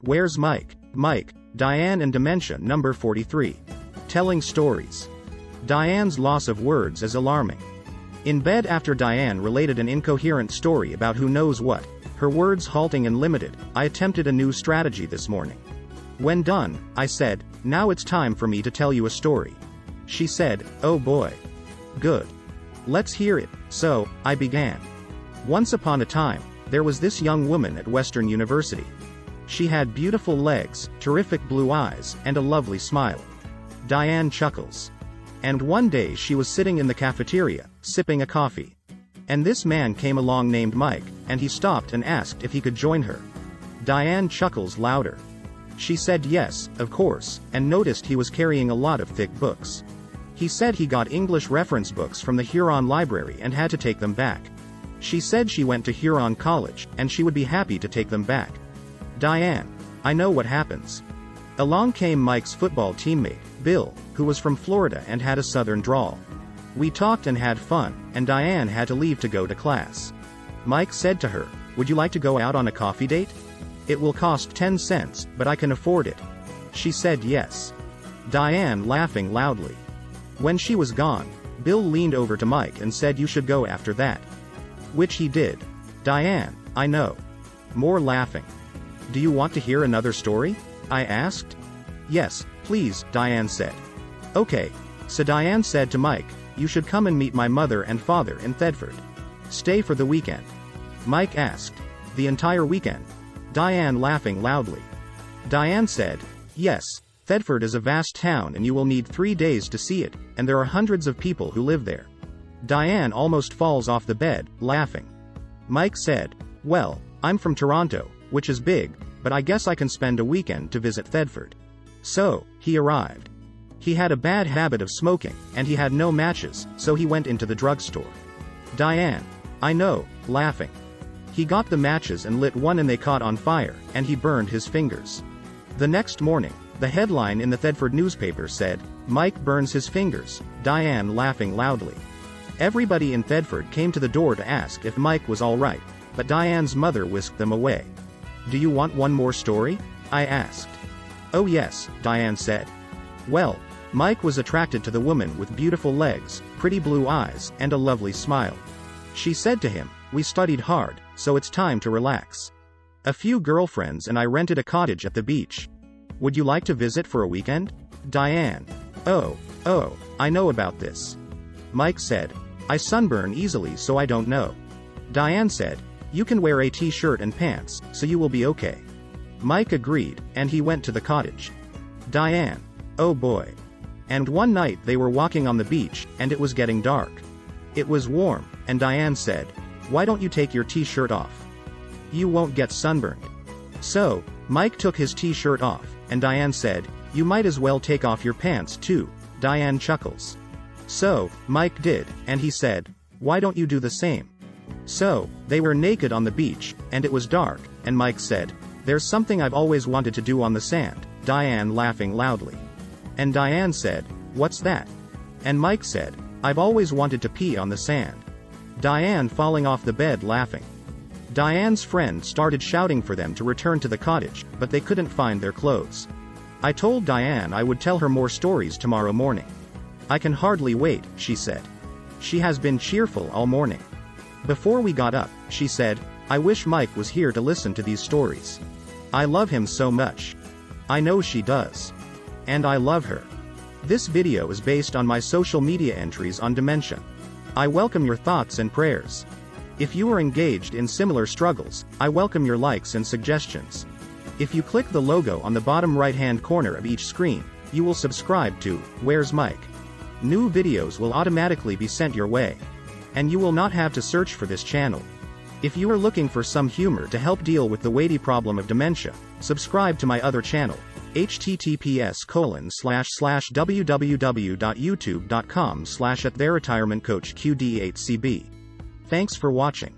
Where's Mike? Mike, Diane and Dementia number 43. Telling stories. Diane's loss of words is alarming. In bed after Diane related an incoherent story about who knows what, her words halting and limited, I attempted a new strategy this morning. When done, I said, now it's time for me to tell you a story. She said, oh boy. Good. Let's hear it. So, I began. Once upon a time, there was this young woman at Western University. She had beautiful legs, terrific blue eyes, and a lovely smile. Diane chuckles. And one day she was sitting in the cafeteria, sipping a coffee. And this man came along named Mike, and he stopped and asked if he could join her. Diane chuckles louder. She said yes, of course, and noticed he was carrying a lot of thick books. He said he got English reference books from the Huron Library and had to take them back. She said she went to Huron College, and she would be happy to take them back. Diane, I know what happens. Along came Mike's football teammate, Bill, who was from Florida and had a southern drawl. We talked and had fun, and Diane had to leave to go to class. Mike said to her, would you like to go out on a coffee date? It will cost 10 cents, but I can afford it. She said yes. Diane laughing loudly. When she was gone, Bill leaned over to Mike and said you should go after that. Which he did. Diane, I know. More laughing. Do you want to hear another story? I asked. Yes, please, Diane said. Okay. So Diane said to Mike, you should come and meet my mother and father in Thetford. Stay for the weekend. Mike asked. The entire weekend? Diane laughing loudly. Diane said, yes, Thetford is a vast town and you will need 3 days to see it, and there are hundreds of people who live there. Diane almost falls off the bed, laughing. Mike said, well, I'm from Toronto, which is big, but I guess I can spend a weekend to visit Thetford. So, he arrived. He had a bad habit of smoking, and he had no matches, so he went into the drugstore. Diane, I know, laughing. He got the matches and lit one and they caught on fire, and he burned his fingers. The next morning, the headline in the Thetford newspaper said, Mike burns his fingers, Diane laughing loudly. Everybody in Thetford came to the door to ask if Mike was all right, but Diane's mother whisked them away. Do you want one more story? I asked. Oh yes, Diane said. Well, Mike was attracted to the woman with beautiful legs, pretty blue eyes, and a lovely smile. She said to him, we studied hard, so it's time to relax. A few girlfriends and I rented a cottage at the beach. Would you like to visit for a weekend? Diane. Oh, I know about this. Mike said, I sunburn easily so I don't know. Diane said, you can wear a t-shirt and pants, so you will be okay. Mike agreed, and he went to the cottage. Diane. Oh boy. And one night they were walking on the beach, and it was getting dark. It was warm, and Diane said, why don't you take your t-shirt off? You won't get sunburned. So, Mike took his t-shirt off, and Diane said, you might as well take off your pants too. Diane chuckles. So, Mike did, and he said, why don't you do the same? So, they were naked on the beach, and it was dark, and Mike said, there's something I've always wanted to do on the sand, Diane laughing loudly. And Diane said, what's that? And Mike said, I've always wanted to pee on the sand. Diane falling off the bed laughing. Diane's friend started shouting for them to return to the cottage, but they couldn't find their clothes. I told Diane I would tell her more stories tomorrow morning. I can hardly wait, she said. She has been cheerful all morning. Before we got up, she said, I wish Mike was here to listen to these stories. I love him so much. I know she does. And I love her. This video is based on my social media entries on dementia. I welcome your thoughts and prayers. If you are engaged in similar struggles, I welcome your likes and suggestions. If you click the logo on the bottom right-hand corner of each screen, you will subscribe to Where's Mike? New videos will automatically be sent your way. And you will not have to search for this channel. If you are looking for some humor to help deal with the weighty problem of dementia, subscribe to my other channel, https://www.youtube.com/@theretirementcoachqd8cb. Thanks for watching.